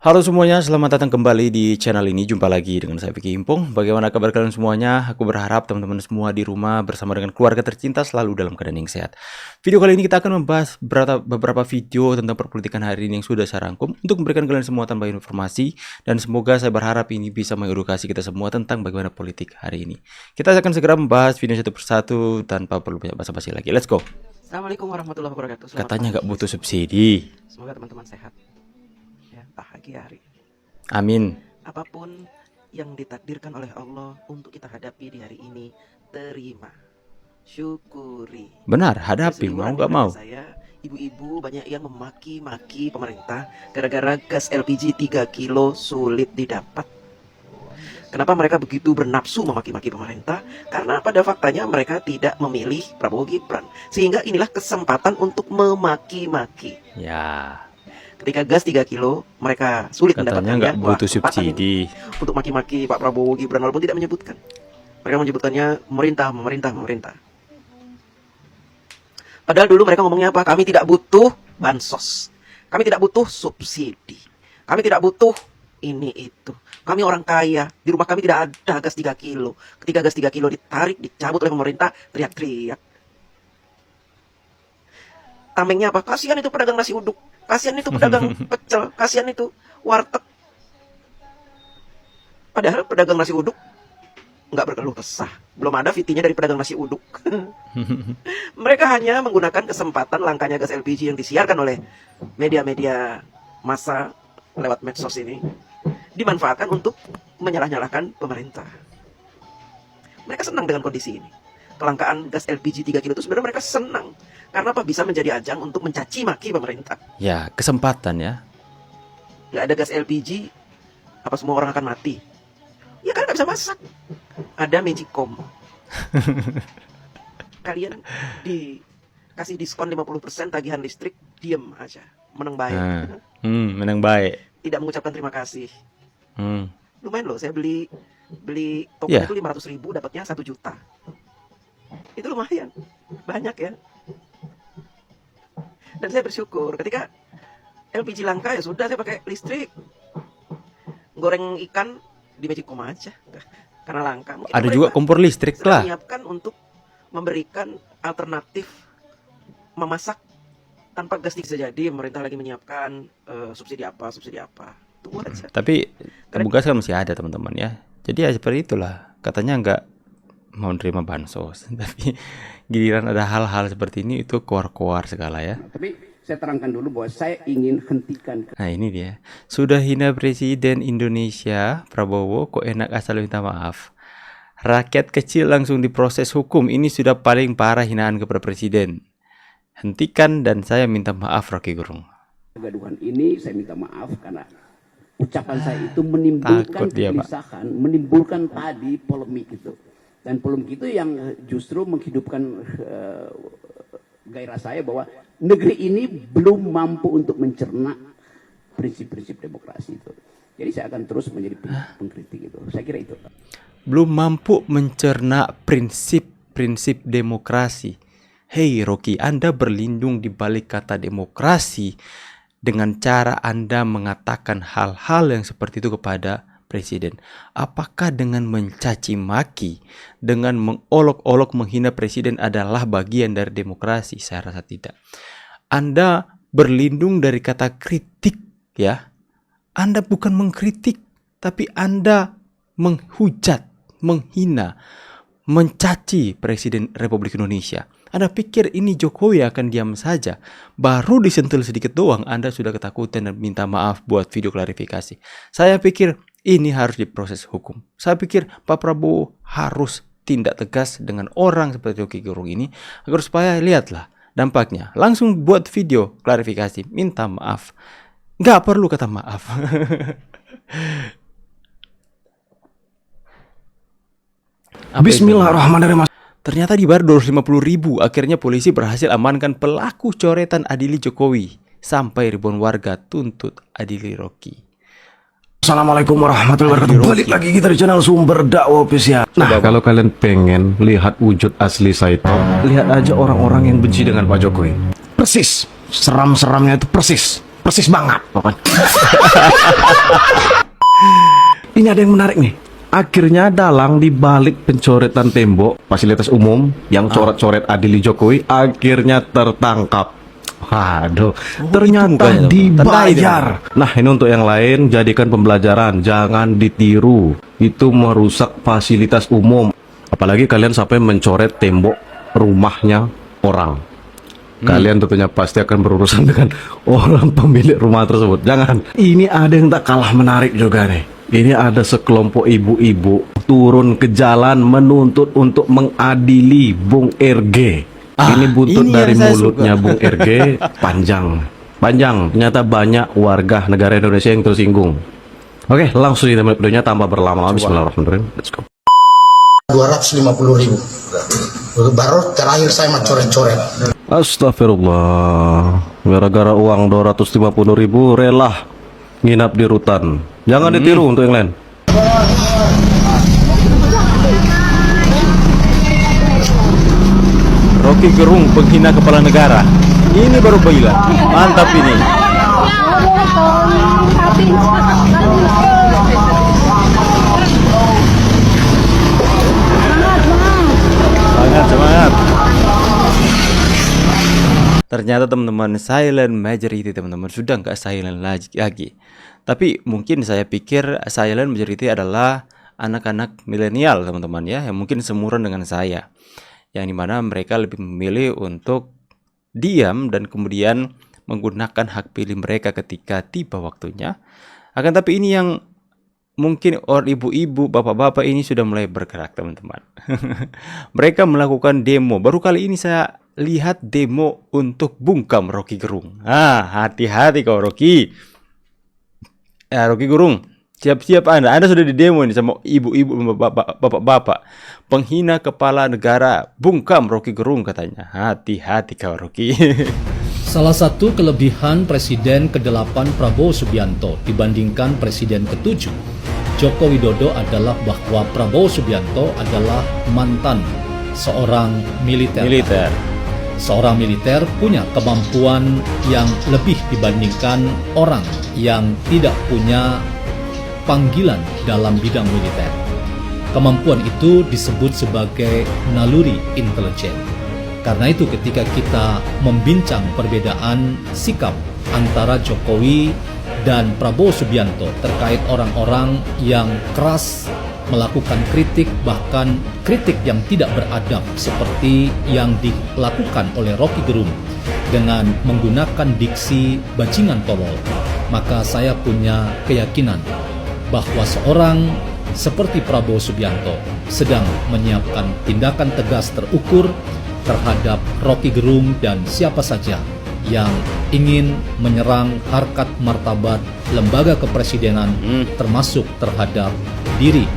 Halo semuanya, selamat datang kembali di channel ini. Jumpa lagi dengan saya Vicky Impong. Bagaimana kabar kalian semuanya? Aku berharap teman-teman semua di rumah bersama dengan keluarga tercinta selalu dalam keadaan yang sehat. Video kali ini kita akan membahas beberapa video tentang perpolitikan hari ini yang sudah saya rangkum untuk memberikan kalian semua tambahan informasi, dan semoga saya berharap ini bisa mengedukasi kita semua tentang bagaimana politik hari ini. Kita akan segera membahas video satu persatu tanpa perlu banyak basa-basi lagi. Let's go. Assalamualaikum warahmatullahi wabarakatuh. Katanya nggak butuh subsidi. Semoga teman-teman sehat, ya, bahagia hari ini. Amin. Apapun yang ditakdirkan oleh Allah untuk kita hadapi di hari ini, terima, syukuri. Benar, hadapi mau nggak mau. Saya, ibu-ibu banyak yang memaki-maki pemerintah gara-gara gas LPG 3 kilo sulit didapat. Kenapa mereka begitu bernafsu memaki-maki pemerintah? Karena pada faktanya mereka tidak memilih Prabowo Gibran. Sehingga inilah kesempatan untuk memaki-maki. Ya. Ketika gas 3 kilo, mereka sulit mendapatkannya. Katanya nggak butuh subsidi untuk maki-maki Pak Prabowo Gibran, walaupun tidak menyebutkan. Mereka menyebutkannya pemerintah. Padahal dulu mereka ngomongnya apa? Kami tidak butuh bansos. Kami tidak butuh subsidi. Kami tidak butuh ini itu. Kami orang kaya. Di rumah kami tidak ada gas 3 kilo. Ketika gas 3 kilo ditarik, dicabut oleh pemerintah, teriak-teriak. Tamengnya apa? Kasihan itu pedagang nasi uduk. Kasihan itu pedagang pecel. Kasihan itu warteg. Padahal pedagang nasi uduk nggak berkeluh kesah. Belum ada fitinya dari pedagang nasi uduk. Mereka hanya menggunakan kesempatan langkanya gas LPG yang disiarkan oleh media-media massa lewat medsos ini, dimanfaatkan untuk menyalah-nyalahkan pemerintah. Mereka senang dengan kondisi ini. Kelangkaan gas LPG 3 kilo itu sebenarnya mereka senang. Karena apa? Bisa menjadi ajang untuk mencaci maki pemerintah. ya, kesempatan ya. Nggak ada gas LPG, apa semua orang akan mati? Ya kan nggak bisa masak. Ada Magicom. Kalian dikasih diskon 50% tagihan listrik, diem aja, menang baik. Menang baik. Tidak mengucapkan terima kasih. Lumayan loh, saya beli token Ya. itu 500.000, dapatnya 1 juta. Itu lumayan, banyak ya. Dan saya bersyukur ketika LPG langka, ya sudah saya pakai listrik. Goreng ikan di Magicom aja, karena langka. Mungkin Ada juga kompor listrik lah. menyiapkan untuk memberikan alternatif memasak tanpa gas bisa jadi. Pemerintah lagi menyiapkan subsidi apa. Tunggu aja. Tapi tabung gas kan masih ada teman-teman ya. Jadi ya seperti itulah. Katanya nggak mau nerima bansos, tapi giliran ada hal-hal seperti ini itu koar-koar segala ya. Tapi saya terangkan dulu bahwa saya ingin hentikan. Nah ini dia. Sudah hina Presiden Indonesia Prabowo, kok enak asal minta maaf. Rakyat kecil langsung diproses hukum. Ini sudah paling parah hinaan kepada Presiden. Hentikan dan saya minta maaf, Rocky Gerung. Kegaduhan ini saya minta maaf karena ucapan saya itu menimbulkan kegelisahan, menimbulkan tadi polemik itu. Dan polemik itu yang justru menghidupkan gairah saya bahwa negeri ini belum mampu untuk mencerna prinsip-prinsip demokrasi itu. Jadi saya akan terus menjadi pengkritik itu. Saya kira itu. Belum mampu mencerna prinsip-prinsip demokrasi. Hei Rocky, Anda berlindung di balik kata demokrasi dengan cara Anda mengatakan hal-hal yang seperti itu kepada Presiden. Apakah dengan mencaci maki, dengan mengolok-olok menghina Presiden adalah bagian dari demokrasi? Saya rasa tidak. Anda berlindung dari kata kritik ya. Anda bukan mengkritik, tapi Anda menghujat, menghina, mencaci Presiden Republik Indonesia. Anda pikir ini Jokowi akan diam saja? Baru disentuh sedikit doang Anda sudah ketakutan dan minta maaf buat video klarifikasi. Saya pikir ini harus diproses hukum. Saya pikir Pak Prabowo harus tindak tegas dengan orang seperti Rocky Gerung ini agar supaya lihatlah dampaknya. Langsung buat video klarifikasi, minta maaf. Nggak perlu kata maaf. Bismillahirrahmanirrahim. Ternyata dibayar 250.000. Akhirnya polisi berhasil amankan pelaku coretan Adili Jokowi. Sampai ribuan warga tuntut Adili Rocky. Assalamualaikum warahmatullahi wabarakatuh. Balik lagi kita di channel Sumber Dakwah Official. Nah, kalau kalian pengen lihat wujud asli Saito, lihat aja orang-orang yang benci dengan Pak Jokowi. Persis, seram-seramnya itu persis Persis banget pokoknya. Ini ada yang menarik nih. Akhirnya dalang di balik pencoretan tembok fasilitas umum yang coret-coret Adili Jokowi akhirnya tertangkap. Waduh, ternyata dibayar. Nah, ini untuk yang lain, jadikan pembelajaran, jangan ditiru. Itu merusak fasilitas umum. Apalagi kalian sampai mencoret tembok rumahnya orang. Kalian tentunya pasti akan berurusan dengan orang pemilik rumah tersebut. Jangan. Ini ada yang tak kalah menarik juga nih. Ini ada sekelompok ibu-ibu turun ke jalan menuntut untuk mengadili Bung RG. Ini buntut ini dari yang saya mulutnya suka. Bung RG panjang. Panjang. Ternyata banyak warga negara Indonesia yang tersinggung. Oke, langsung kita mulai videonya tanpa berlama-lama. Bismillahirrahmanirrahim. Let's go. 250.000 baru terakhir saya mencoret-coret. Astagfirullah. Gara-gara uang 250.000 rela nginap di rutan. Jangan ditiru untuk yang lain. Rocky Gerung penghina kepala negara. Ini baru bilang. Mantap ini. Semangat. Ternyata teman-teman silent majority teman-teman sudah nggak silent lagi. Tapi mungkin saya pikir silent majority adalah anak-anak milenial teman-teman ya, yang mungkin seumuran dengan saya, yang dimana mereka lebih memilih untuk diam dan kemudian menggunakan hak pilih mereka ketika tiba waktunya. Akan tapi ini yang mungkin orang ibu-ibu, bapak-bapak ini sudah mulai bergerak teman-teman. Mereka melakukan demo. Baru kali ini saya lihat demo untuk bungkam Rocky Gerung. Hati-hati kau Rocky. Rocky Gerung, siap-siap Anda sudah di demo ini sama ibu-ibu, bapak-bapak. Penghina kepala negara, bungkam Rocky Gerung katanya. Hati-hati kau Rocky. Salah satu kelebihan Presiden ke-8 Prabowo Subianto dibandingkan Presiden ke-7 Joko Widodo adalah bahwa Prabowo Subianto adalah mantan seorang militer. Seorang militer punya kemampuan yang lebih dibandingkan orang yang tidak punya panggilan dalam bidang militer. Kemampuan itu disebut sebagai naluri intelijen. Karena itu ketika kita membincang perbedaan sikap antara Jokowi dan Prabowo Subianto terkait orang-orang yang keras melakukan kritik, bahkan kritik yang tidak beradab seperti yang dilakukan oleh Rocky Gerung dengan menggunakan diksi bajingan tolol, maka saya punya keyakinan bahwa seorang seperti Prabowo Subianto sedang menyiapkan tindakan tegas terukur terhadap Rocky Gerung dan siapa saja yang ingin menyerang harkat martabat lembaga kepresidenan termasuk terhadap diri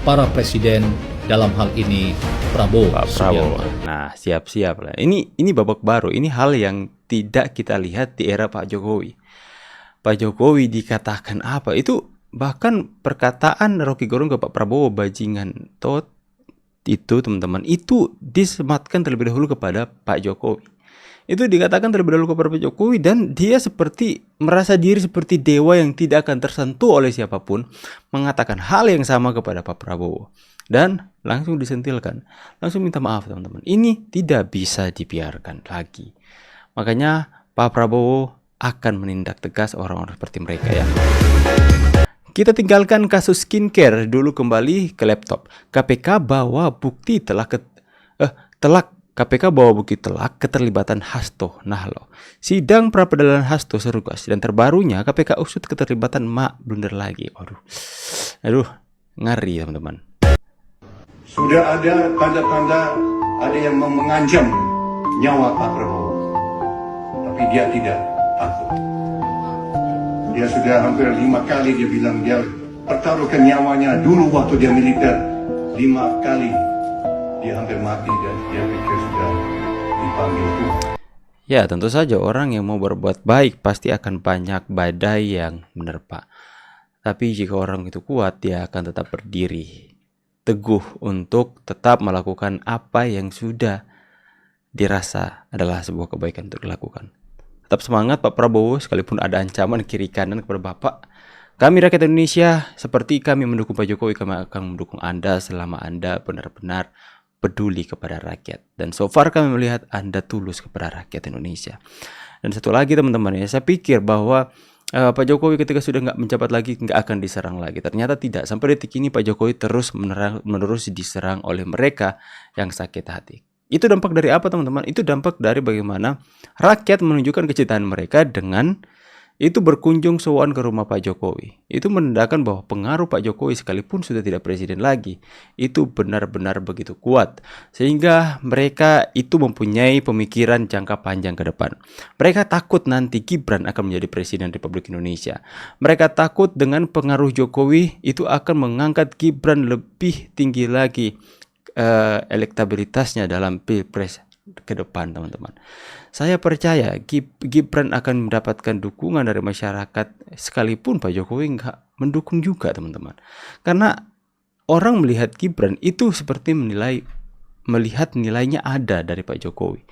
para presiden, dalam hal ini Prabowo Subianto. Nah, siap-siap lah. Ini babak baru. Ini hal yang tidak kita lihat di era Pak Jokowi. Pak Jokowi dikatakan apa? Itu bahkan perkataan Rocky Gerung ke Pak Prabowo bajingan tot itu teman-teman itu disematkan terlebih dahulu kepada Pak Jokowi. Itu dikatakan terlebih dahulu kepada Pak Jokowi dan dia seperti merasa diri seperti dewa yang tidak akan tersentuh oleh siapapun, mengatakan hal yang sama kepada Pak Prabowo dan langsung disentilkan, langsung minta maaf teman-teman. Ini tidak bisa dibiarkan lagi. Makanya Pak Prabowo akan menindak tegas orang-orang seperti mereka ya. Kita tinggalkan kasus skincare dulu, kembali ke laptop. KPK bawa bukti telak keterlibatan Hasto Nahlo. Sidang pra-peradilan Hasto seru guys. Dan terbarunya KPK usut keterlibatan Mak Blunder lagi. Aduh, ngeri teman-teman. Sudah ada tanda-tanda ada yang mengancam nyawa Pak Prabowo. Tapi dia tidak takut. Dia sudah hampir 5 kali dia bilang dia pertaruhkan nyawanya dulu waktu dia militer. 5 kali dia hampir mati dan dia pikir sudah dipanggil Tuhan. Ya, tentu saja orang yang mau berbuat baik pasti akan banyak badai yang menerpa. Tapi jika orang itu kuat, dia akan tetap berdiri teguh untuk tetap melakukan apa yang sudah dirasa adalah sebuah kebaikan untuk dilakukan. Tetap semangat Pak Prabowo, sekalipun ada ancaman kiri kanan kepada Bapak. Kami rakyat Indonesia, seperti kami mendukung Pak Jokowi, kami akan mendukung Anda selama Anda benar-benar peduli kepada rakyat. Dan so far kami melihat Anda tulus kepada rakyat Indonesia. Dan satu lagi teman-teman ya, saya pikir bahwa Pak Jokowi ketika sudah nggak menjabat lagi nggak akan diserang lagi. Ternyata tidak. Sampai detik ini Pak Jokowi terus menerus diserang oleh mereka yang sakit hati. Itu dampak dari apa teman-teman? Itu dampak dari bagaimana rakyat menunjukkan kecintaan mereka dengan itu berkunjung sowan ke rumah Pak Jokowi. Itu menandakan bahwa pengaruh Pak Jokowi sekalipun sudah tidak presiden lagi, itu benar-benar begitu kuat. Sehingga mereka itu mempunyai pemikiran jangka panjang ke depan. Mereka takut nanti Gibran akan menjadi presiden Republik Indonesia. Mereka takut dengan pengaruh Jokowi itu akan mengangkat Gibran lebih tinggi lagi elektabilitasnya dalam Pilpres ke depan teman-teman. Saya percaya Gibran akan mendapatkan dukungan dari masyarakat sekalipun Pak Jokowi nggak mendukung juga teman-teman. Karena orang melihat Gibran itu seperti melihat nilainya ada dari Pak Jokowi.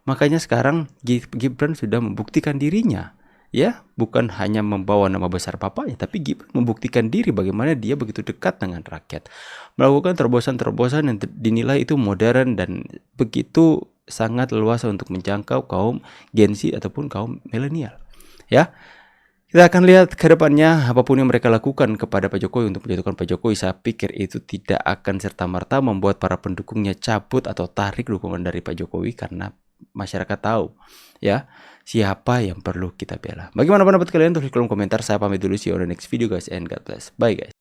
Makanya sekarang Gibran sudah membuktikan dirinya. Ya, bukan hanya membawa nama besar bapaknya, tapi Gibran membuktikan diri bagaimana dia begitu dekat dengan rakyat. Melakukan terobosan-terobosan yang dinilai itu modern dan begitu sangat leluasa untuk menjangkau kaum Gen Z ataupun kaum milenial. Ya, kita akan lihat ke depannya apapun yang mereka lakukan kepada Pak Jokowi untuk menjatuhkan Pak Jokowi. Saya pikir itu tidak akan serta-merta membuat para pendukungnya cabut atau tarik dukungan dari Pak Jokowi karena masyarakat tahu ya siapa yang perlu kita bela. Bagaimana pendapat kalian? Tulis di kolom komentar. Saya pamit dulu, see you on the next video guys, and God bless. Bye guys.